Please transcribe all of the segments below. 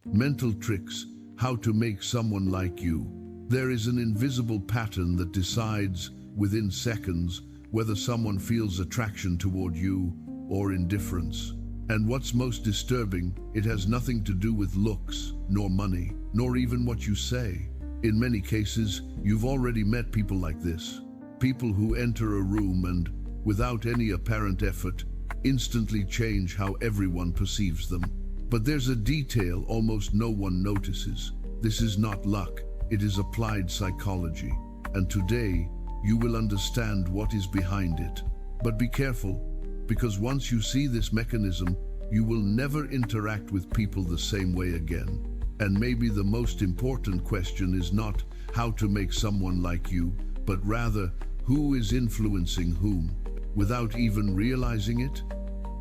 Mental tricks, how to make someone like you. There is an invisible pattern that decides within seconds whether someone feels attraction toward you or indifference. And what's most disturbing, it has nothing to do with looks, nor money, nor even what you say. In many cases, you've already met people like this. People who enter a room and, without any apparent effort, instantly change how everyone perceives them. But there's a detail almost no one notices. This is not luck, it is applied psychology. And today, you will understand what is behind it. But be careful, because once you see this mechanism, you will never interact with people the same way again. And maybe the most important question is not how to make someone like you, but rather who is influencing whom, without even realizing it?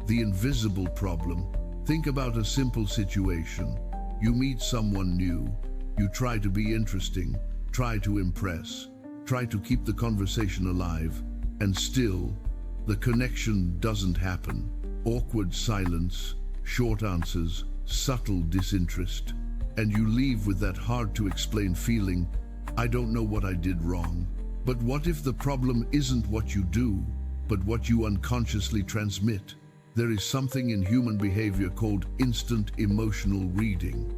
The invisible problem. Think about a simple situation. You meet someone new. You try to be interesting, try to impress, try to keep the conversation alive, and still, the connection doesn't happen. Awkward silence, short answers, subtle disinterest. And you leave with that hard-to-explain feeling, I don't know what I did wrong. But what if the problem isn't what you do, but what you unconsciously transmit? There is something in human behavior called instant emotional reading.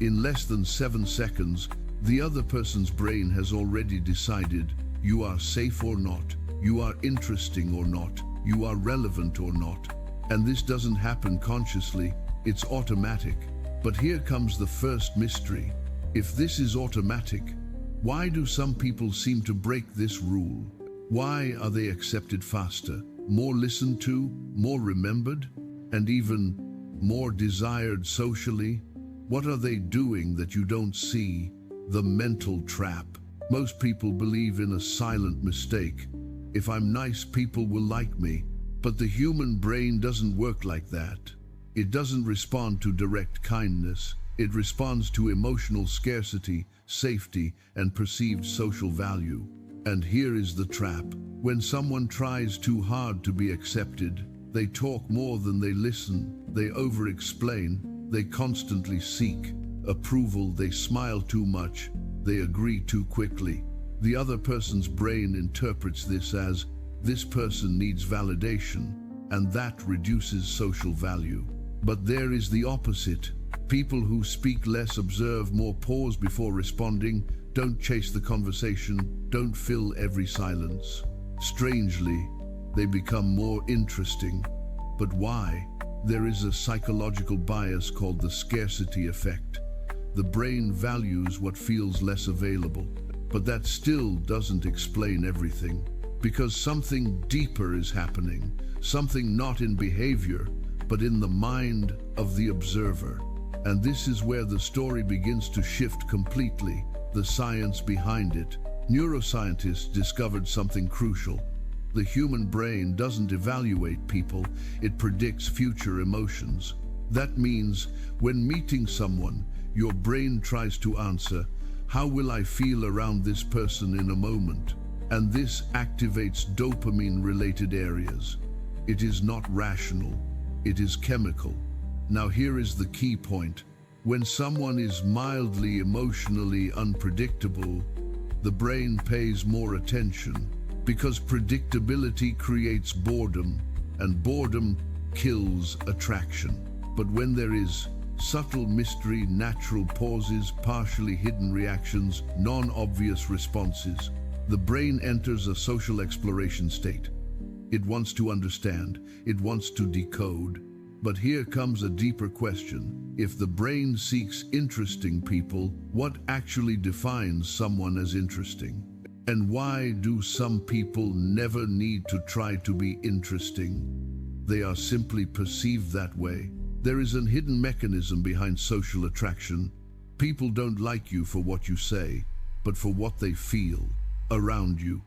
In less than 7 seconds, the other person's brain has already decided you are safe or not, you are interesting or not, you are relevant or not. And this doesn't happen consciously, it's automatic. But here comes the first mystery. If this is automatic, why do some people seem to break this rule? Why are they accepted faster, more listened to, more remembered, and even more desired socially? What are they doing that you don't see? The mental trap. Most people believe in a silent mistake. If I'm nice, people will like me. But the human brain doesn't work like that. It doesn't respond to direct kindness. It responds to emotional scarcity, safety, and perceived social value. And here is the trap. When someone tries too hard to be accepted, they talk more than they listen, they over-explain, they constantly seek approval, they smile too much, they agree too quickly. The other person's brain interprets this as, this person needs validation, and that reduces social value. But there is the opposite. People who speak less, observe more, pause before responding, don't chase the conversation, don't fill every silence. Strangely, they become more interesting. But why? There is a psychological bias called the scarcity effect. The brain values what feels less available, but that still doesn't explain everything. Because something deeper is happening, something not in behavior, but in the mind of the observer. And this is where the story begins to shift completely, the science behind it. Neuroscientists discovered something crucial. The human brain doesn't evaluate people, it predicts future emotions. That means when meeting someone, your brain tries to answer, how will I feel around this person in a moment? And this activates dopamine-related areas. It is not rational, it is chemical. Now here is the key point. When someone is mildly emotionally unpredictable, the brain pays more attention because predictability creates boredom, and boredom kills attraction. But when there is subtle mystery, natural pauses, partially hidden reactions, non-obvious responses, the brain enters a social exploration state. It wants to understand, it wants to decode. But here comes a deeper question. If the brain seeks interesting people, what actually defines someone as interesting? And why do some people never need to try to be interesting? They are simply perceived that way. There is a hidden mechanism behind social attraction. People don't like you for what you say, but for what they feel around you.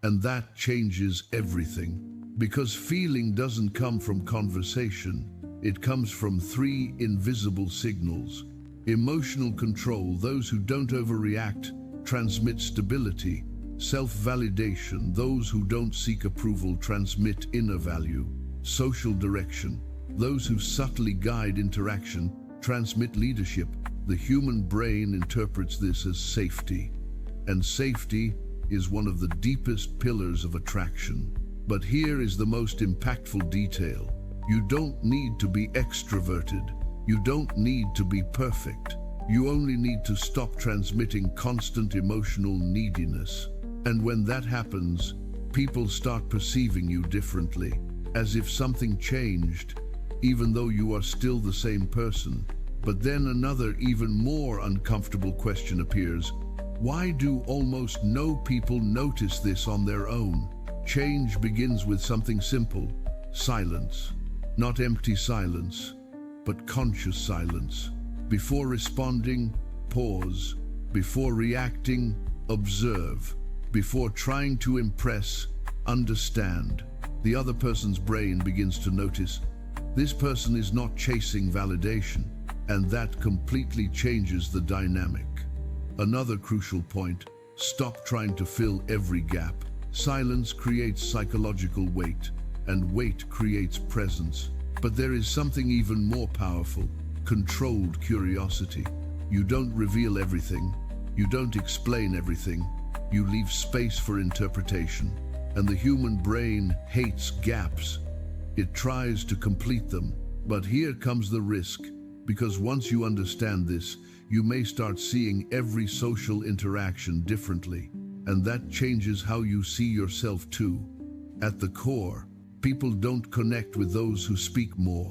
And that changes everything. Because feeling doesn't come from conversation, it comes from 3 invisible signals. Emotional control, those who don't overreact, transmit stability. Self-validation, those who don't seek approval, transmit inner value. Social direction, those who subtly guide interaction, transmit leadership. The human brain interprets this as safety, and safety is one of the deepest pillars of attraction. But here is the most impactful detail. You don't need to be extroverted. You don't need to be perfect. You only need to stop transmitting constant emotional neediness. And when that happens, people start perceiving you differently, as if something changed, even though you are still the same person. But then another, even more uncomfortable question appears. Why do almost no people notice this on their own? Change begins with something simple: silence. Not empty silence, but conscious silence. Before responding, pause. Before reacting, observe. Before trying to impress, understand. The other person's brain begins to notice, this person is not chasing validation, and that completely changes the dynamic. Another crucial point: stop trying to fill every gap. Silence creates psychological weight, and weight creates presence. But there is something even more powerful: controlled curiosity. You don't reveal everything. You don't explain everything. You leave space for interpretation. And the human brain hates gaps. It tries to complete them. But here comes the risk, because once you understand this, you may start seeing every social interaction differently. And that changes how you see yourself too. At the core, people don't connect with those who speak more,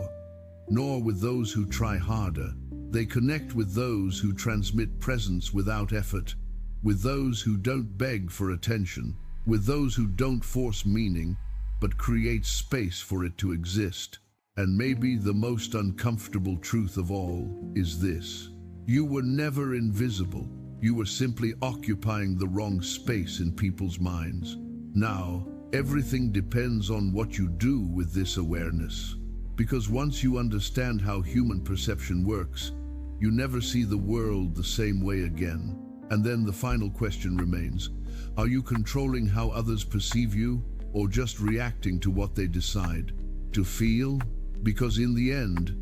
nor with those who try harder. They connect with those who transmit presence without effort, with those who don't beg for attention, with those who don't force meaning, but create space for it to exist. And maybe the most uncomfortable truth of all is this: you were never invisible. You were simply occupying the wrong space in people's minds. Now, everything depends on what you do with this awareness. Because once you understand how human perception works, you never see the world the same way again. And then the final question remains: are you controlling how others perceive you, or just reacting to what they decide to feel? Because in the end,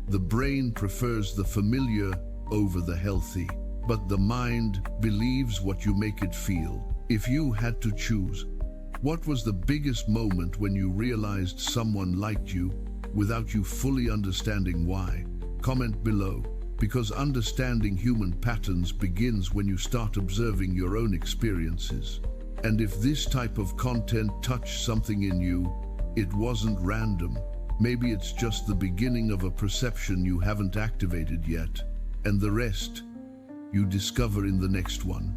the brain prefers the familiar over the healthy, but the mind believes what you make it feel. If you had to choose, what was the biggest moment when you realized someone liked you without you fully understanding why? Comment below, because understanding human patterns begins when you start observing your own experiences. And if this type of content touched something in you, it wasn't random. Maybe it's just the beginning of a perception you haven't activated yet. And the rest, you discover in the next one.